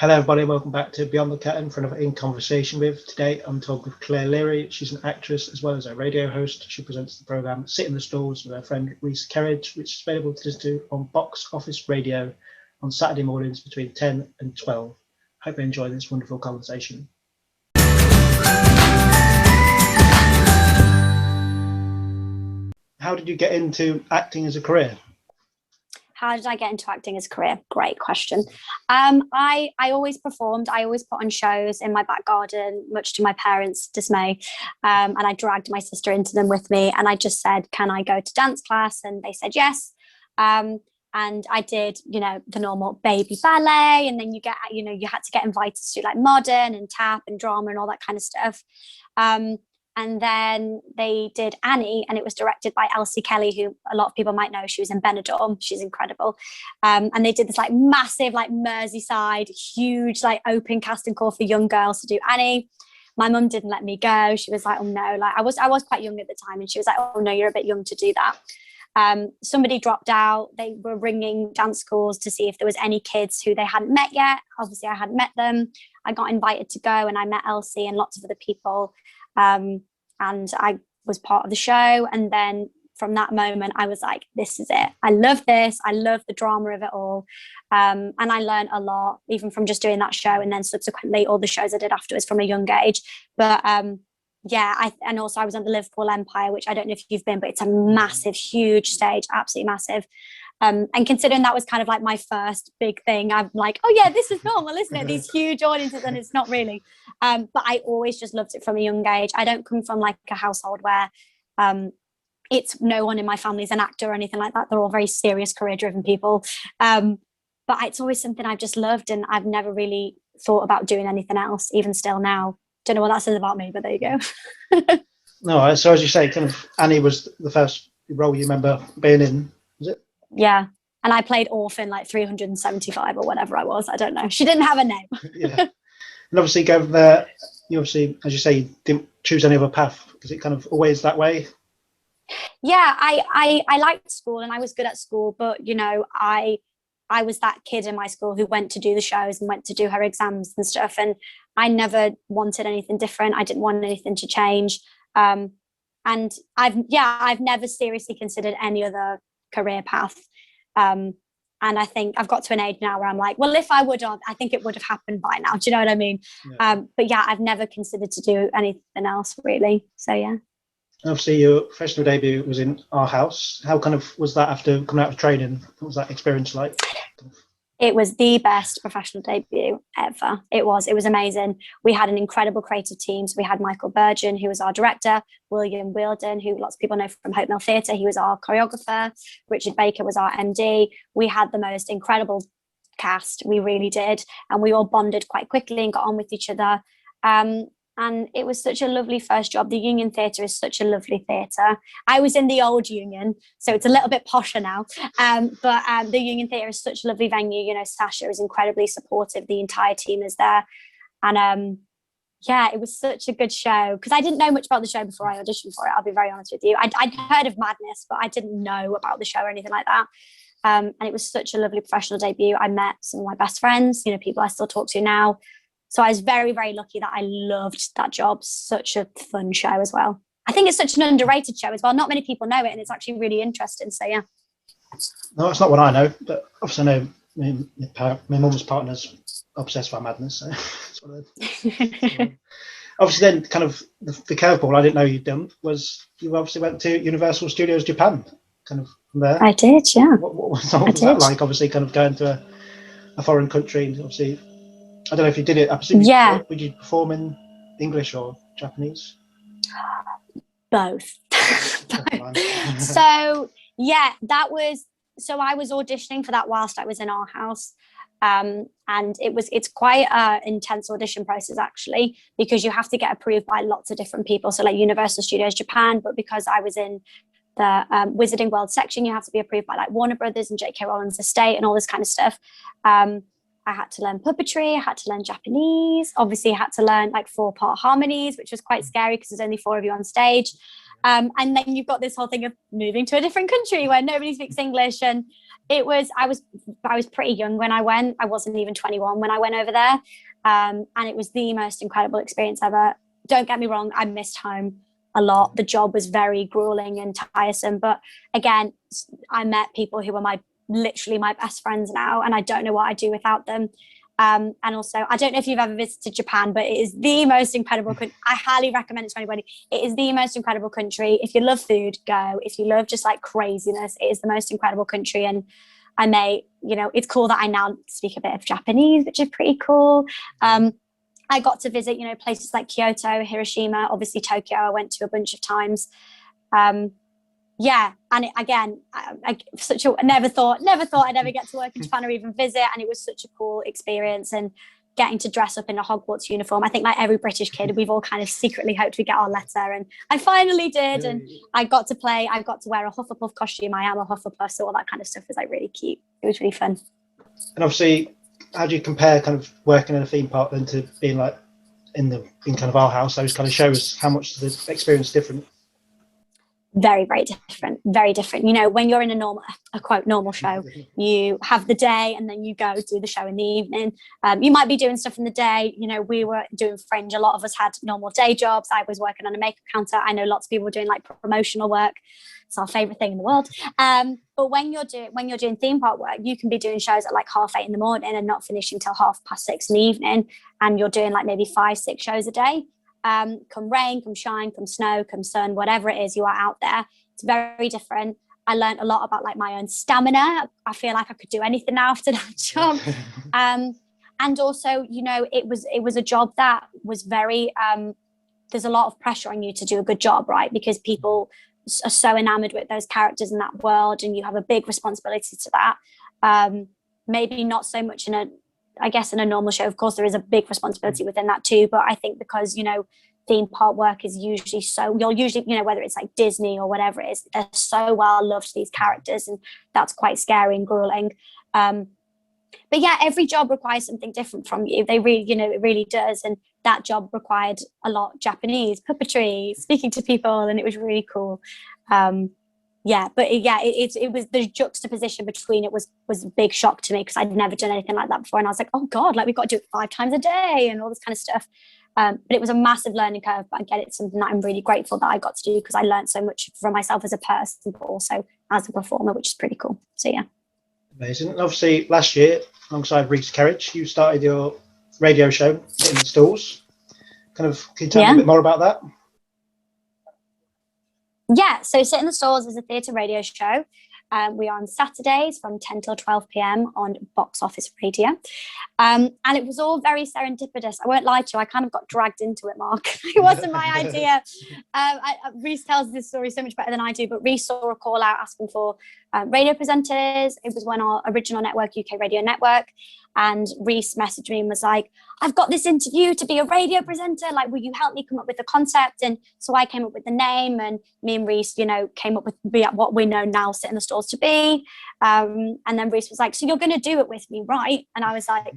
Hello, everybody. Welcome back to Beyond the Curtain for another In Conversation with. Today, I'm talking with Claire Learie. She's an actress as well as a radio host. She presents the programme Sit in the Stalls with her friend Reese Kerridge, which is available to listen to on Box Office Radio on Saturday mornings between 10 and 12. Hope you enjoy this wonderful conversation. How did you get into acting as a career? How did I get into acting as a career? Great question. I always performed. I always put on shows in my back garden, much to my parents' dismay. And I dragged my sister into them with me. And I just said, can I go to dance class? And they said yes. And I did, the normal baby ballet. And then you had to get invited to like modern and tap and drama and all that kind of stuff. And then they did Annie, and it was directed by Elsie Kelly, who a lot of people might know. She was in Benidorm. She's incredible. And they did this like massive, like Merseyside, huge, like open casting call for young girls to do Annie. My mum didn't let me go. She was like, oh no, like I was quite young at the time. And she was like, oh no, you're a bit young to do that. Somebody dropped out. They were ringing dance schools to see if there was any kids who they hadn't met yet. Obviously, I hadn't met them. I got invited to go, and I met Elsie and lots of other people. And I was part of the show. And then from that moment, I was like, this is it. I love this. I love the drama of it all. And I learned a lot, even from just doing that show. And then subsequently, all the shows I did afterwards from a young age. But and also I was on the Liverpool Empire, which I don't know if you've been, but it's a massive, huge stage, absolutely massive. And considering that was kind of like my first big thing, I'm like, oh yeah, this is normal, isn't it? These huge audiences, and it's not really. But I always just loved it from a young age. I don't come from like a household where it's no one in my family is an actor or anything like that. They're all very serious, career-driven people. But it's always something I've just loved, and I've never really thought about doing anything else, even still now. Don't know what that says about me, but there you go. No, so as you say, kind of Annie was the first role you remember being in, was it? Yeah. And I played Orphan like 375 or whatever I was. I don't know. She didn't have a name. Yeah. And obviously going there, you obviously, as you say, you didn't choose any other path. Is it kind of always that way? Yeah, I liked school and I was good at school, but I was that kid in my school who went to do the shows and went to do her exams and stuff. And I never wanted anything different. I didn't want anything to change. And I've never seriously considered any other career path. And I think I've got to an age now where I'm like, well, if I would have, I think it would have happened by now. Do you know what I mean? Yeah. But yeah, I've never considered to do anything else really. So yeah. Obviously, your professional debut was in Our House. How kind of was that after coming out of training? What was that experience like? It was the best professional debut ever. It was amazing. We had an incredible creative team. So we had Michael Burgeon, who was our director, William Wheeldon, who lots of people know from Hope Mill Theatre. He was our choreographer. Richard Baker was our MD. We had the most incredible cast. We really did. And we all bonded quite quickly and got on with each other. And it was such a lovely first job. The Union Theatre is such a lovely theatre. I was in the old Union, so it's a little bit posher now. But the Union Theatre is such a lovely venue. Sasha is incredibly supportive. The entire team is there. And it was such a good show because I didn't know much about the show before I auditioned for it. I'll be very honest with you. I'd heard of Madness, but I didn't know about the show or anything like that. And it was such a lovely professional debut. I met some of my best friends, people I still talk to now. So I was very, very lucky that I loved that job. Such a fun show as well. I think it's such an underrated show as well. Not many people know it, and it's actually really interesting. So yeah. No, it's not what I know, but obviously I know my mum's partner's obsessed by Madness. So that's what obviously then kind of the curveball I didn't know you'd done was you obviously went to Universal Studios Japan, kind of from there. I did, yeah. What was that like? Obviously kind of going to a foreign country, and obviously I don't know if you did it. I presume would you perform in English or Japanese? Both. So yeah, so I was auditioning for that whilst I was in Our House. And it's quite an intense audition process actually, because you have to get approved by lots of different people. So like Universal Studios Japan, but because I was in the Wizarding World section, you have to be approved by like Warner Brothers and J.K. Rowling's estate and all this kind of stuff. I had to learn puppetry, I had to learn Japanese, obviously I had to learn like 4-part harmonies, which was quite scary because there's only 4 of you on stage. And then you've got this whole thing of moving to a different country where nobody speaks English. And I was pretty young when I went. I wasn't even 21 when I went over there. And it was the most incredible experience ever. Don't get me wrong, I missed home a lot. The job was very grueling and tiresome. But again, I met people who are literally my best friends now, and I don't know what I'd do without them. And also, I don't know if you've ever visited Japan, but it is the most incredible country. I highly recommend it to anybody. It is the most incredible country. If you love food, go. If you love just like craziness, it is the most incredible country. And it's cool that I now speak a bit of Japanese, which is pretty cool. I got to visit, places like Kyoto, Hiroshima, obviously Tokyo. I went to a bunch of times. And I never thought I'd ever get to work in Japan or even visit, and it was such a cool experience. And getting to dress up in a Hogwarts uniform, I think like every British kid, we've all kind of secretly hoped we get our letter, and I finally did. And I got to wear a Hufflepuff costume. I am a Hufflepuff, so all that kind of stuff was like really cute. It was really fun. And obviously, how do you compare kind of working in a theme park then to being like in kind of our house? Those kind of shows, how much the experience is different? Very, very different. Very different. When you're in a quote normal show, you have the day and then you go do the show in the evening. You might be doing stuff in the day. We were doing Fringe. A lot of us had normal day jobs. I was working on a makeup counter. I know lots of people were doing like promotional work. It's our favorite thing in the world. But when you're doing theme park work, you can be doing shows at like 8:30 in the morning and not finishing till 6:30 in the evening. And you're doing like maybe 5-6 shows a day. Come rain, come shine, come snow, come sun, whatever it is, you are out there. It's very different. I learned a lot about like my own stamina. I feel like I could do anything after that job. And also, it was a job that was very, there's a lot of pressure on you to do a good job, right? Because people are so enamored with those characters in that world, and you have a big responsibility to that. Maybe not so much in a normal show. Of course, there is a big responsibility within that too. But I think because, theme park work is usually you'll usually, whether it's like Disney or whatever it is, they're so well loved, these characters, and that's quite scary and grueling. But yeah, every job requires something different from you. They really, it really does. And that job required a lot Japanese, puppetry, speaking to people, and it was really cool. It was the juxtaposition between it was a big shock to me, because I'd never done anything like that before. And I was like, oh God, like we've got to do it 5 times a day and all this kind of stuff. But it was a massive learning curve. But again, it's something that I'm really grateful that I got to do, because I learned so much from myself as a person, but also as a performer, which is pretty cool. So yeah. Amazing. And obviously last year, alongside Reese Kerridge, you started your radio show in the stalls. Can you tell me a bit more about that? Yeah, so Sit in the Stalls is a theatre radio show. We are on Saturdays from 10 till 12 p.m. on Box Office Radio. And it was all very serendipitous. I won't lie to you, I kind of got dragged into it, Mark. It wasn't my idea. Reese tells this story so much better than I do, but Reese saw a call out asking for radio presenters. It was when our original network, UK Radio Network, and Reese messaged me and was like, I've got this interview to be a radio presenter. Like, will you help me come up with the concept? And so I came up with the name, and me and Reese, came up with what we know now Sit in the Stalls to be. And then Reese was like, so you're going to do it with me, right? And I was like,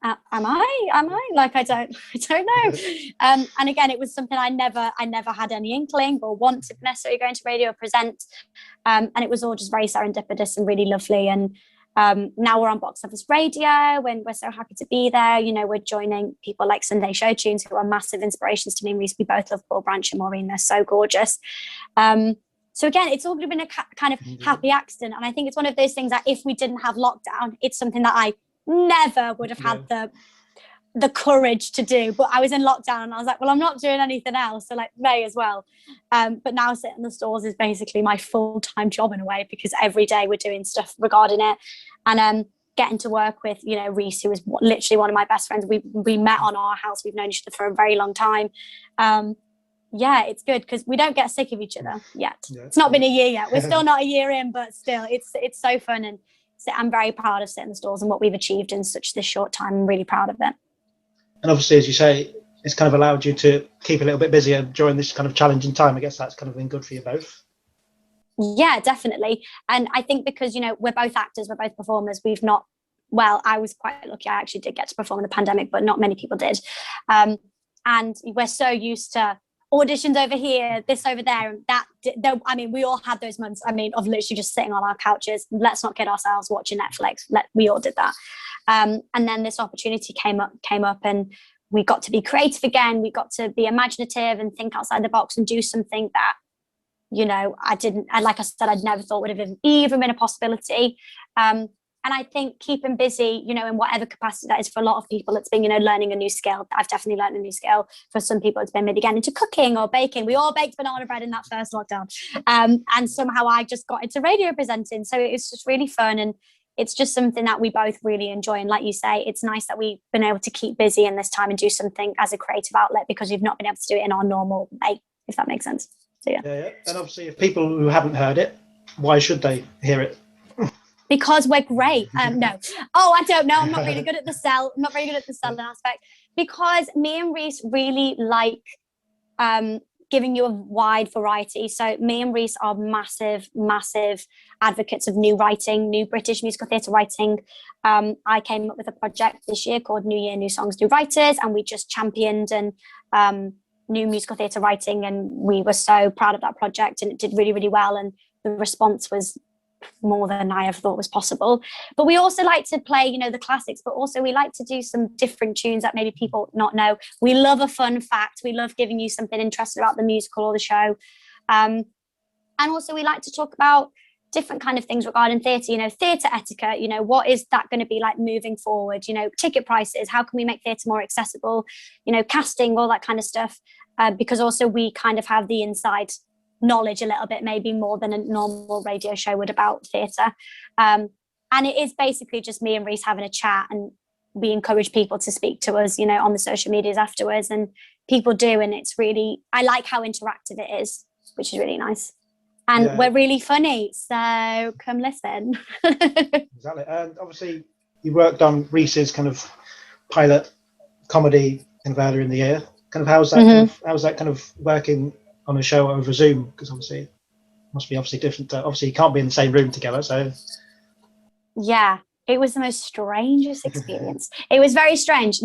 am I? Like, I don't know. And again, it was something I never had any inkling or want to necessarily go into radio or present. And it was all just very serendipitous and really lovely. And now we're on Box Office Radio, and we're so happy to be there. We're joining people like Sunday Show Tunes, who are massive inspirations to me and Reese. We both love Paul Branch and Maureen. They're so gorgeous. So again, it's all been a kind of happy accident. And I think it's one of those things that if we didn't have lockdown, it's something that I never would have had the courage to do. But I was in lockdown and I was like, well, I'm not doing anything else, so like may as well. But now Sit in the Stalls is basically my full-time job in a way, because every day we're doing stuff regarding it. And getting to work with Reese, who is literally one of my best friends. We met on Our House. We've known each other for a very long time. It's good because we don't get sick of each other yet. It's not been a year yet. We're still not a year in, but still it's so fun. And so I'm very proud of Sit in the Stalls and what we've achieved in such this short time. I'm really proud of it. And obviously, as you say, it's kind of allowed you to keep a little bit busier during this kind of challenging time. I guess that's kind of been good for you both. Yeah, definitely. And I think because, we're both actors, we're both performers, I was quite lucky. I actually did get to perform in the pandemic, but not many people did. And we're so used to auditions over here, this over there, and that. I mean, we all had those months. I mean, of literally just sitting on our couches. Let's not kid ourselves, watching Netflix. We all did that. And then this opportunity came up, and we got to be creative again. We got to be imaginative and think outside the box and do something that, like I said, I'd never thought would have even been a possibility. And I think keeping busy, in whatever capacity that is for a lot of people, it's been, learning a new skill. I've definitely learned a new skill. For some people, it's been maybe getting into cooking or baking. We all baked banana bread in that first lockdown. And somehow I just got into radio presenting. So it's just really fun. And it's just something that we both really enjoy. And like you say, it's nice that we've been able to keep busy in this time and do something as a creative outlet, because we've not been able to do it in our normal way, if that makes sense. So yeah. And obviously, if people who haven't heard it, why should they hear it? Because we're great. No. Oh, I don't know. I'm not really good at the sell. I'm not very good at the selling aspect, because me and Reese really like giving you a wide variety. So me and Reese are massive, massive advocates of new writing, new British musical theatre writing. I came up with a project this year called New Year, New Songs, New Writers, and we just championed new musical theatre writing, and we were so proud of that project, and it did really, really well, and the response was more than I ever thought was possible. But we also like to play, the classics, but also we like to do some different tunes that maybe people not know. We love a fun fact. We love giving you something interesting about the musical or the show. And also we like to talk about different kind of things regarding theatre, theatre etiquette, what is that going to be like moving forward, ticket prices, how can we make theatre more accessible, casting, all that kind of stuff, because also we kind of have the inside knowledge a little bit, maybe more than a normal radio show would, about theatre. And it is basically just me and Reese having a chat, and we encourage people to speak to us, on the social medias afterwards, and people do, and it's really, I like how interactive it is, which is really nice. And we're really funny, so come listen. Exactly. And obviously you worked on Reese's kind of pilot comedy kind of earlier in the year. Kind of how's that kind of working on a show over Zoom? Because obviously it must be different. Obviously you can't be in the same room together, so yeah, it was the most strangest experience. It was very strange,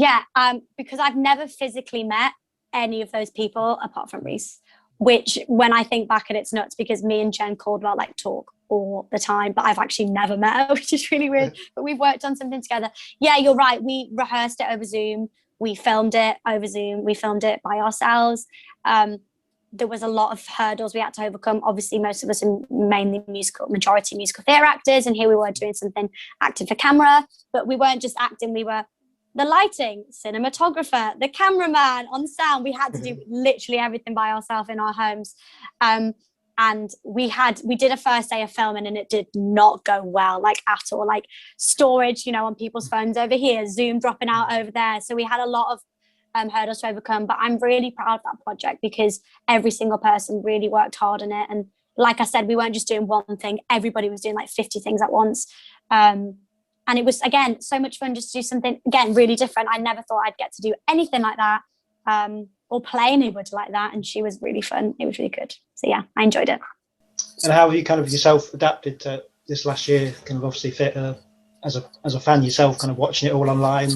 because I've never physically met any of those people apart from Reese, which when I think back, and it's nuts, because me and Jen Caldwell talk all the time, but I've actually never met her, which is really weird. But we've worked on something together. Yeah, you're right, we rehearsed it over Zoom, we filmed it over Zoom, we filmed it by ourselves. There was a lot of hurdles we had to overcome. Obviously, most of us are mainly majority musical theatre actors, and here we were doing something acting for camera, but we weren't just acting, we were the lighting, cinematographer, the cameraman, on sound. We had to do literally everything by ourselves in our homes. And we did a first day of filming, and it did not go well, at all. Storage, on people's phones over here, Zoom dropping out over there. So we had a lot of hurdles to overcome, but I'm really proud of that project, because every single person really worked hard on it. And like I said, we weren't just doing one thing, everybody was doing 50 things at once. And it was, again, so much fun just to do something, again, really different. I never thought I'd get to do anything like that, or play anybody like that. And she was really fun. It was really good. So yeah, I enjoyed it. And how have you kind of yourself adapted to this last year, kind of obviously fit as a fan yourself, kind of watching it all online?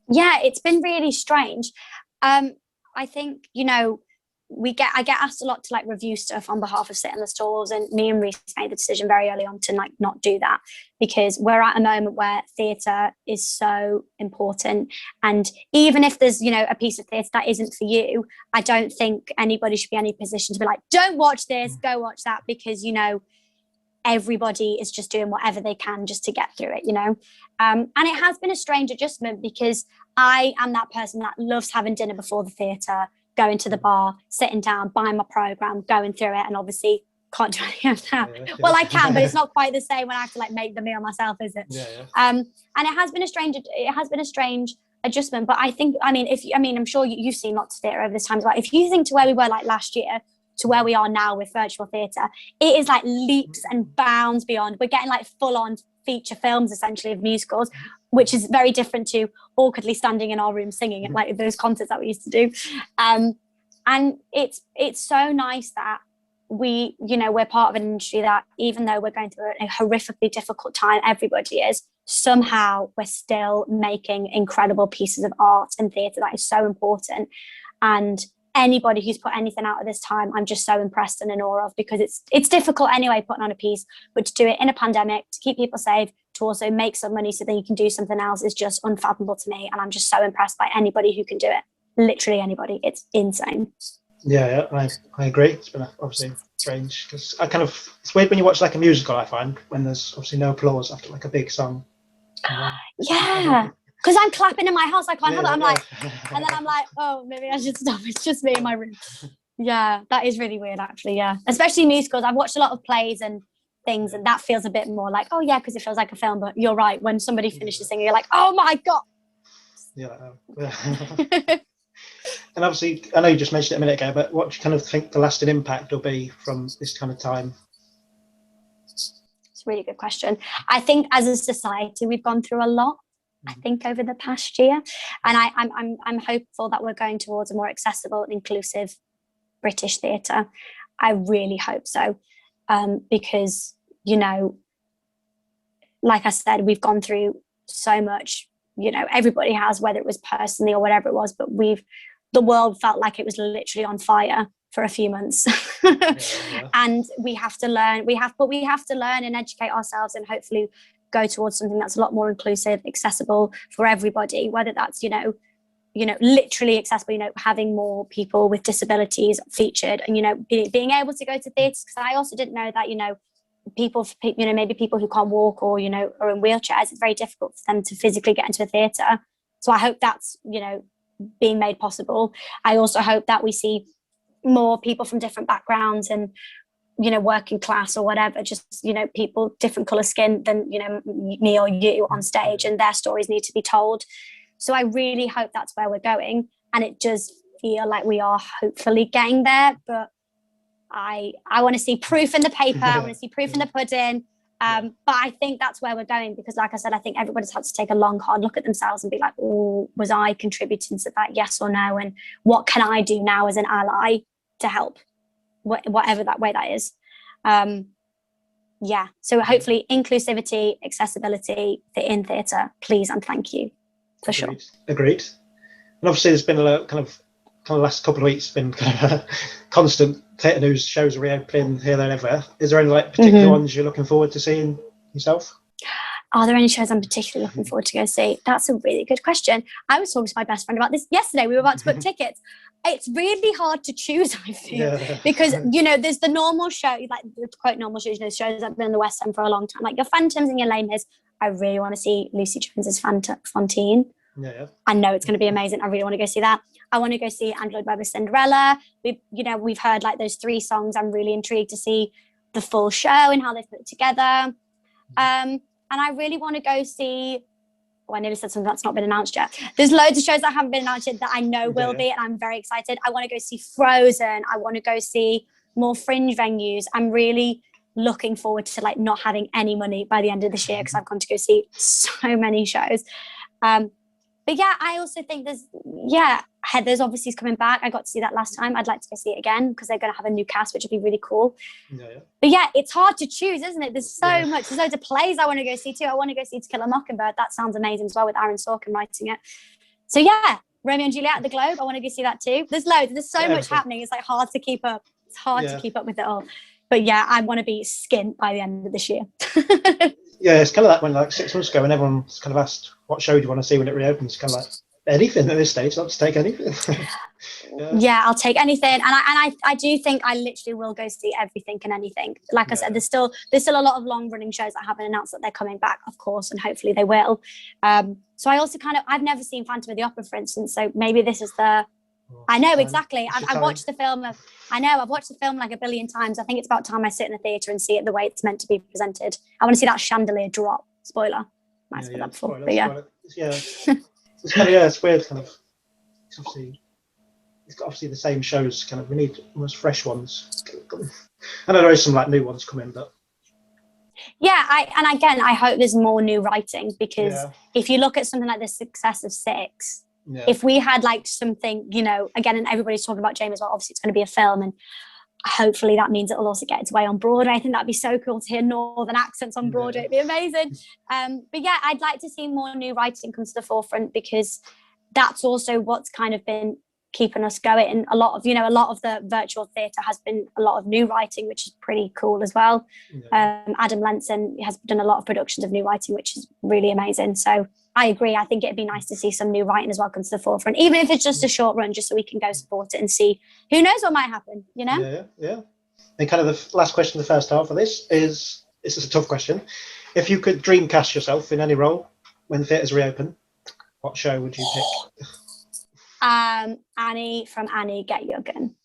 Yeah, it's been really strange. I think, I get asked a lot to review stuff on behalf of Sit in the Stalls, and me and Reese made the decision very early on to not do that, because we're at a moment where theatre is so important. And even if there's, a piece of theatre that isn't for you, I don't think anybody should be in any position to be like, don't watch this, go watch that, because, everybody is just doing whatever they can just to get through it, and it has been a strange adjustment, because I am that person that loves having dinner before the theatre, going to the bar, sitting down, buying my programme, going through it, and obviously can't do any of that. Yeah. Well, I can, but it's not quite the same when I have to make the meal myself, is it? Yeah. And it has been a strange adjustment, but I think, I'm sure you've seen lots of theatre over this time as well. If you think to where we were last year to where we are now with virtual theatre, it is leaps and bounds beyond. We're getting full on feature films essentially of musicals, which is very different to awkwardly standing in our room singing at those concerts that we used to do. And it's so nice that we're part of an industry that, even though we're going through a horrifically difficult time, everybody is, somehow we're still making incredible pieces of art and theatre that is so important. And anybody who's put anything out at this time, I'm just so impressed and in awe of, because it's difficult anyway putting on a piece, but to do it in a pandemic, to keep people safe, to also make some money so that you can do something else is just unfathomable to me. And I'm just so impressed by anybody who can do it. Literally anybody. It's insane. Yeah, I agree. It's been obviously strange because it's weird when you watch like a musical, I find, when there's obviously no applause after like a big song. Yeah, because I'm clapping in my house, I can't help it. I'm like, and then I'm like, oh, maybe I should stop. It's just me in my room. Yeah, that is really weird, actually. Yeah, especially musicals. I've watched a lot of plays and things, and that feels a bit more like, oh yeah, because it feels like a film. But you're right. When somebody finishes singing, you're like, oh my god. Yeah. And obviously, I know you just mentioned it a minute ago, but what do you kind of think the lasting impact will be from this kind of time? It's a really good question. I think as a society, we've gone through a lot, I think, over the past year. And I'm hopeful that we're going towards a more accessible and inclusive British theatre. I really hope so. Because, you know, like I said, we've gone through so much, you know, everybody has, whether it was personally or whatever it was, but the world felt like it was literally on fire for a few months. And we have to learn, we have to learn and educate ourselves, and hopefully go towards something that's a lot more inclusive, accessible for everybody, whether that's, you know, literally accessible, you know, having more people with disabilities featured, and, you know, being able to go to theatres. Because I also didn't know that, you know, maybe people who can't walk or, you know, are in wheelchairs, it's very difficult for them to physically get into a theatre. So I hope that's, you know, being made possible. I also hope that we see more people from different backgrounds and, you know, working class or whatever, just, you know, people different colour skin than, you know, me or you on stage, and their stories need to be told. So I really hope that's where we're going, and it does feel like we are hopefully getting there, but I want to see proof in the paper. I want to see proof in the pudding. But I think that's where we're going, because like I said, I think everybody's had to take a long, hard look at themselves and be like, oh, was I contributing to that? Yes or no? And what can I do now as an ally to help, whatever that way that is? So hopefully inclusivity, accessibility in theatre, please and thank you, for sure. Agreed. And obviously there's been a lot, kind of last couple of weeks been kind of constant theatre news, shows reopening here, there, and everywhere. Is there any like particular ones you're looking forward to seeing yourself? Are there any shows I'm particularly looking forward to go see? That's a really good question. I was talking to my best friend about this yesterday. We were about to book tickets. It's really hard to choose, I feel, because, you know, there's the normal show, like the quote normal shows, you know, shows that have been in the West End for a long time, like your Phantoms and your Les Mis. I really want to see Lucy Jones's Fantine. I know it's going to be amazing. I really want to go see that. I want to go see Andrew Lloyd Webber's Cinderella. We've heard like those 3 songs. I'm really intrigued to see the full show and how they've put it together. And I really want to go see, I nearly said something that's not been announced yet. There's loads of shows that haven't been announced yet that I know will be, and I'm very excited. I want to go see Frozen. I want to go see more fringe venues. I'm really looking forward to like not having any money by the end of this year, because I've gone to go see so many shows. But yeah, I also think Heather's obviously is coming back. I got to see that last time. I'd like to go see it again, because they're going to have a new cast, which would be really cool. But yeah, it's hard to choose, isn't it? There's so much. There's loads of plays I want to go see too. I want to go see To Kill a Mockingbird. That sounds amazing as well, with Aaron Sorkin writing it. So yeah, Romeo and Juliet at the Globe. I want to go see that too. There's loads. There's so much happening. It's like hard to keep up. It's hard to keep up with it all. But yeah, I want to be skint by the end of this year. Yeah, it's kind of like when like 6 months ago, when everyone's kind of asked what show do you want to see when it reopens, kind of like anything at this stage. I'll just take anything. Yeah, I'll take anything, and I do think I literally will go see everything and anything. Like I said, there's still a lot of long running shows that haven't announced that they're coming back, of course, and hopefully they will. So I also I've never seen Phantom of the Opera, for instance, so maybe this is the. I know exactly. I've watched the film. I've watched the film like a billion times. I think it's about time I sit in the theatre and see it the way it's meant to be presented. I want to see that chandelier drop. Spoiler. Might have said that before, but yeah. It's kind of it's weird. Kind of. It's obviously the same shows. Kind of, we need almost fresh ones. I know there is some like new ones coming, but. Yeah, I hope there's more new writing, because if you look at something like the success of Six. If we had like something, you know, again, and everybody's talking about James, well, obviously it's going to be a film, and hopefully that means it'll also get its way on Broadway. I think that'd be so cool to hear northern accents on Broadway. It'd be amazing. But yeah, I'd like to see more new writing come to the forefront, because that's also what's kind of been keeping us going. A lot of the virtual theatre has been a lot of new writing, which is pretty cool as well. Adam Lenson has done a lot of productions of new writing, which is really amazing. So I agree. I think it'd be nice to see some new writing as well come to the forefront, even if it's just a short run, just so we can go support it and see who knows what might happen, you know? Yeah. And kind of the last question of the first half of this is a tough question. If you could dream cast yourself in any role when theatres reopen, what show would you pick? Annie from Annie, Get Your Gun.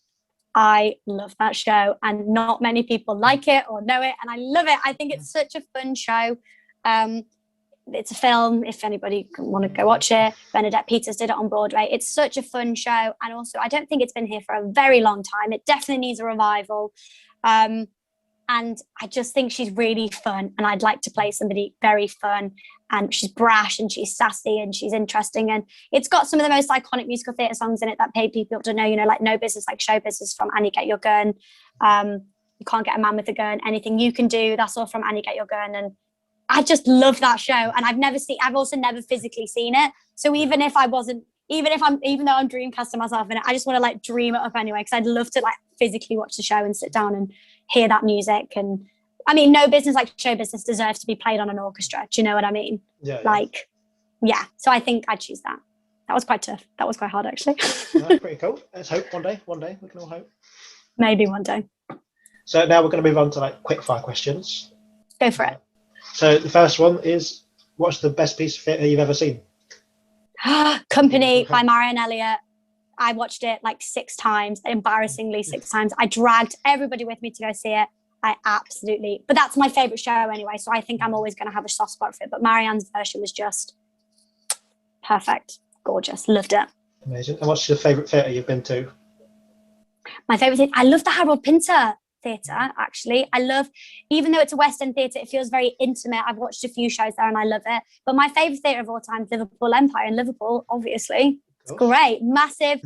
I love that show, and not many people like it or know it, and I love it. I think it's such a fun show. It's a film, if anybody want to go watch it. Bernadette Peters did it on Broadway. It's such a fun show, and also I don't think it's been here for a very long time. It definitely needs a revival. And I just think she's really fun, and I'd like to play somebody very fun, and she's brash and she's sassy and she's interesting, and it's got some of the most iconic musical theatre songs in it that pay people to know, you know, like No Business Like Show Business from Annie Get Your Gun, You Can't Get a Man with a Gun, Anything You Can Do, that's all from Annie Get Your Gun. And I just love that show, and I've also never physically seen it, so even though I'm dreamcasting myself in it, I just want to like dream it up anyway, because I'd love to like physically watch the show and sit down and hear that music. And I mean, No Business Like Show Business deserves to be played on an orchestra. Do you know what I mean? Yeah. So I think I'd choose that. That was quite tough. That was quite hard, actually. That's pretty cool. Let's hope one day we can all hope. Maybe one day. So now we're going to move on to like quick fire questions. Go for it. So the first one is, what's the best piece of theatre you've ever seen? Company by Marianne Elliott. I watched it like 6 times, embarrassingly 6 times. I dragged everybody with me to go see it. But that's my favourite show anyway, so I think I'm always going to have a soft spot for it. But Marianne's version was just perfect, gorgeous, loved it. Amazing. And what's your favourite theatre you've been to? My favourite thing, I love the Harold Pinter Theatre, actually. I love, even though it's a West End theatre, it feels very intimate. I've watched a few shows there and I love it. But my favourite theatre of all time is Liverpool Empire in Liverpool, obviously. It's great. Massive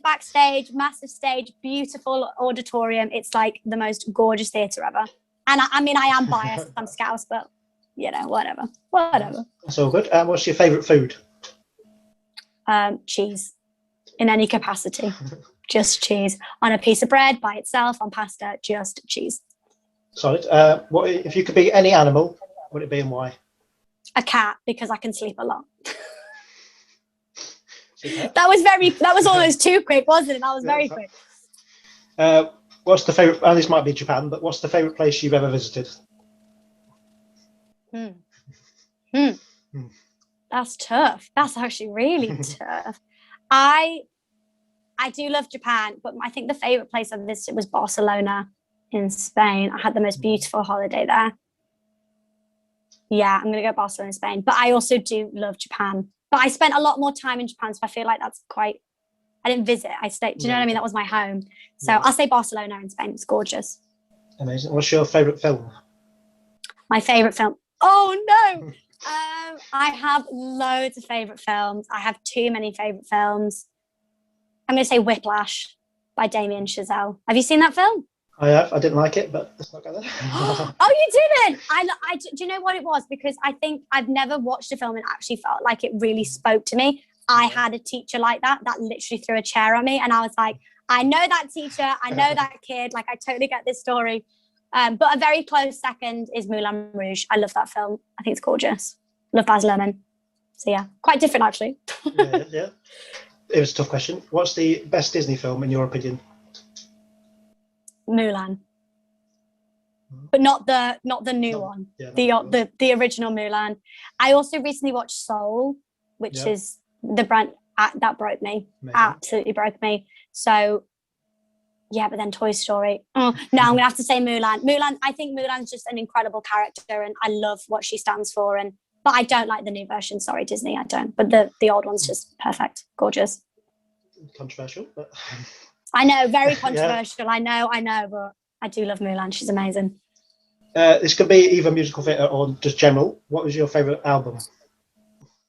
backstage, massive stage, beautiful auditorium. It's like the most gorgeous theatre ever. And I mean, I am biased. I'm Scouse, but you know, whatever. That's all good. What's your favourite food? Cheese, in any capacity. Just cheese. On a piece of bread, by itself, on pasta, just cheese. Solid. What if you could be any animal, what would it be and why? A cat, because I can sleep a lot. That was almost too quick, wasn't it? That was very quick. What's the favourite, and this might be Japan, but what's the favourite place you've ever visited? That's tough. That's actually really tough. I do love Japan, but I think the favourite place I visited was Barcelona in Spain. I had the most beautiful holiday there. Yeah, I'm going to go Barcelona in Spain. But I also do love Japan. But I spent a lot more time in Japan, so I feel like that's quite... I didn't visit. I stayed. Do you know what I mean? That was my home. So I'll say Barcelona in Spain. It's gorgeous. Amazing. What's your favourite film? My favourite film? Oh, no! I have loads of favourite films. I have too many favourite films. I'm going to say Whiplash by Damien Chazelle. Have you seen that film? I have. I didn't like it, but let's not go there. Oh, you didn't? Do you know what it was? Because I think I've never watched a film and actually felt like it really spoke to me. I had a teacher like that literally threw a chair at me, and I was like, I know that teacher, I know that kid, like I totally get this story. But a very close second is Moulin Rouge. I love that film. I think it's gorgeous. Love Baz Luhrmann. So yeah, quite different actually. Yeah. It was a tough question. What's the best Disney film in your opinion? Mulan, but not the new one. Yeah, the original Mulan. I also recently watched Soul, which is the brand that broke me. Amazing. Absolutely broke me. So yeah, but then Toy Story. Oh no, I'm gonna have to say Mulan. I think Mulan's just an incredible character, and I love what she stands for. But I don't like the new version. Sorry, Disney, I don't. But the old one's just perfect, gorgeous. Controversial, but I know, very controversial. I know, but I do love Mulan. She's amazing. This could be either musical theatre or just general. What was your favourite album?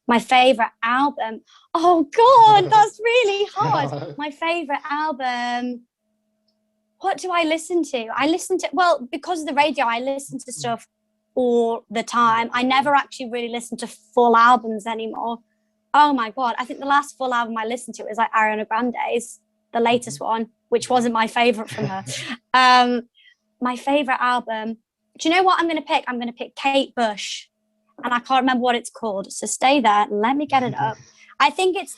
My favourite album? Oh God, that's really hard. My favourite album. What do I listen to? Because of the radio, I listen to stuff all the time. I never actually really listen to full albums anymore. Oh my God. I think the last full album I listened to was like Ariana Grande's, the latest one, which wasn't my favorite from her. My favorite album. Do you know what I'm going to pick? I'm going to pick Kate Bush, and I can't remember what it's called. So stay there. Let me get it up. I think it's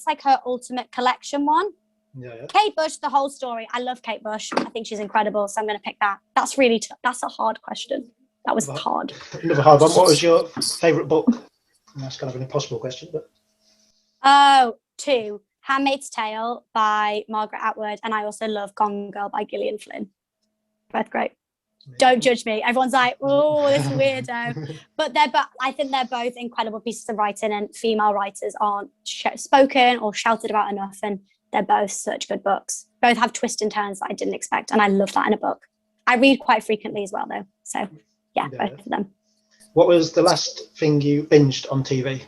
like her Ultimate Collection one. Yeah. Kate Bush, the whole story. I love Kate Bush. I think she's incredible. So I'm going to pick that. That's really that's a hard question. That was hard. Another hard one. What was your favorite book? And that's kind of an impossible question, but. Oh, two. Handmaid's Tale by Margaret Atwood, and I also love Gone Girl by Gillian Flynn. Both great. Don't judge me. Everyone's like, oh, this weirdo. But I think they're both incredible pieces of writing, and female writers aren't spoken or shouted about enough, and they're both such good books. Both have twists and turns that I didn't expect, and I love that in a book. I read quite frequently as well, though. So, yeah, both of them. What was the last thing you binged on TV?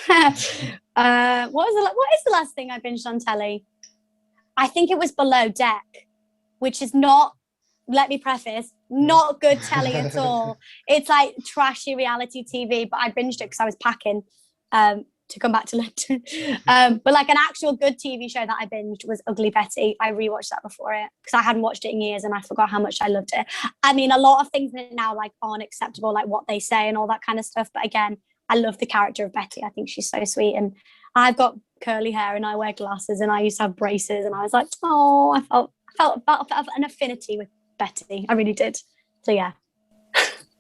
What is the last thing I binged on telly? I think it was Below Deck, which is not, let me preface, not good telly at all. It's like trashy reality TV, but I binged it because I was packing to come back to London. But like an actual good TV show that I binged was Ugly Betty. I rewatched that before it because I hadn't watched it in years and I forgot how much I loved it. I mean, a lot of things in it now like aren't acceptable, like what they say and all that kind of stuff. But again, I love the character of Betty. I think she's so sweet. And I've got curly hair and I wear glasses and I used to have braces and I was like, oh, I felt an affinity with Betty. I really did. So yeah.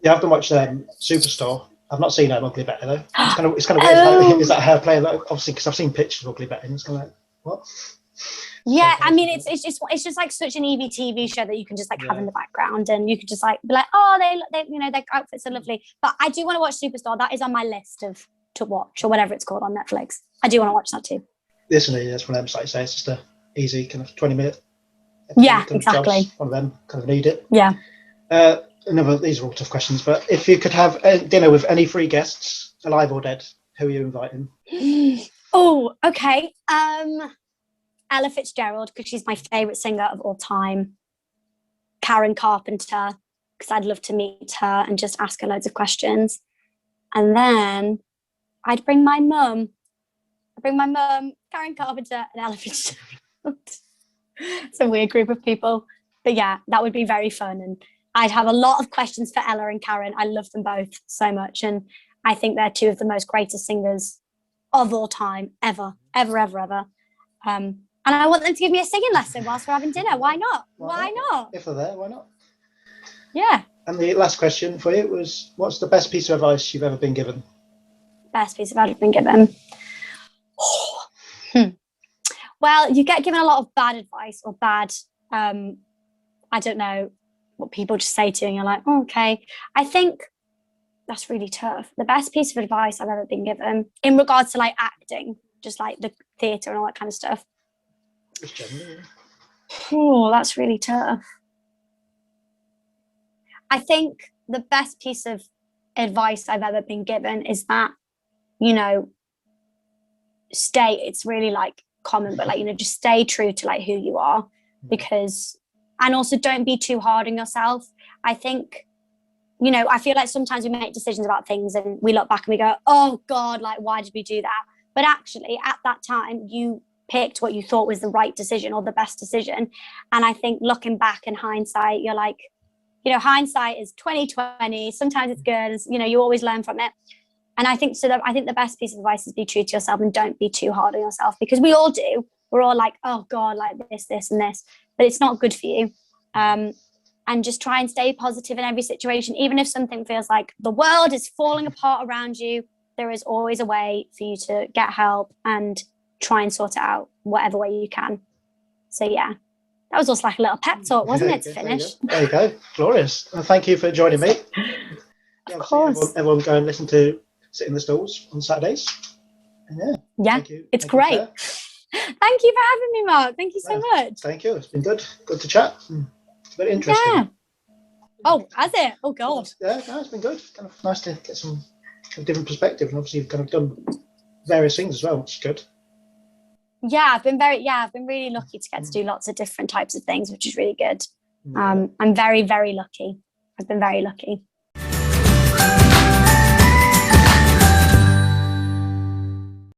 Yeah, I haven't watched Superstore. I've not seen Ugly Betty though. It's kind of weird. Is that her playing? Like, obviously, because I've seen pictures of Ugly Betty, and it's kind of like, what? Yeah, I mean, it's just like such an EV TV show that you can just like have in the background, and you can just like be like, oh, they you know, their outfits are lovely. But I do want to watch Superstore. That is on my list to watch or whatever it's called on Netflix. I do want to watch that too. Literally, that's one of them. Like you say, it's just a easy kind of 20-minute. Yeah, exactly. Jobs. One of them kind of need it. Yeah. These are all tough questions, but if you could have dinner with any three guests, alive or dead, who are you inviting? Oh, okay. Ella Fitzgerald, because she's my favourite singer of all time. Karen Carpenter, because I'd love to meet her and just ask her loads of questions. And then I'd bring my mum. Karen Carpenter, and Ella Fitzgerald. It's a weird group of people. But yeah, that would be very fun. And I'd have a lot of questions for Ella and Karen. I love them both so much. And I think they're two of the most greatest singers of all time, ever. And I want them to give me a singing lesson whilst we're having dinner. Why not? Why not? If they're there, why not? Yeah. And the last question for you was, what's the best piece of advice you've ever been given? Best piece of advice I've been given? Well, you get given a lot of bad advice or bad, I don't know, what people just say to you and you're like, oh, okay. I think that's really tough. The best piece of advice I've ever been given in regards to like acting, just like the theatre and all that kind of stuff. Just generally. Oh, that's really tough. I think the best piece of advice I've ever been given is that, you know, it's really like common, but like, you know, just stay true to like who you are, because, and also don't be too hard on yourself. I think, you know, I feel like sometimes we make decisions about things and we look back and we go, oh God, like, why did we do that? But actually at that time, you picked what you thought was the right decision or the best decision. And I think looking back in hindsight, you're like, you know, hindsight is 20/20. Sometimes it's good, you know, you always learn from it. And I think I think the best piece of advice is be true to yourself and don't be too hard on yourself, because we all do. We're all like, oh God, like this, and this, but it's not good for you. And just try and stay positive in every situation. Even if something feels like the world is falling apart around you, there is always a way for you to get help and try and sort it out whatever way you can. So yeah, that was also like a little pep talk, wasn't it, to finish? There you go. Glorious. Well, thank you for joining me. Of course. Everyone go and listen to Sit in the Stalls on Saturdays. Yeah, it's great. Thank you for having me, Mark. Thank you so much. Thank you. It's been good. Good to chat. It's very interesting. Yeah. Oh, has it? Oh, God. Yeah, no, it's been good. Kind of nice to get some kind of different perspective. And obviously you've kind of done various things as well, which is good. Yeah, I've been really lucky to get to do lots of different types of things, which is really good. I'm very, very lucky. I've been very lucky.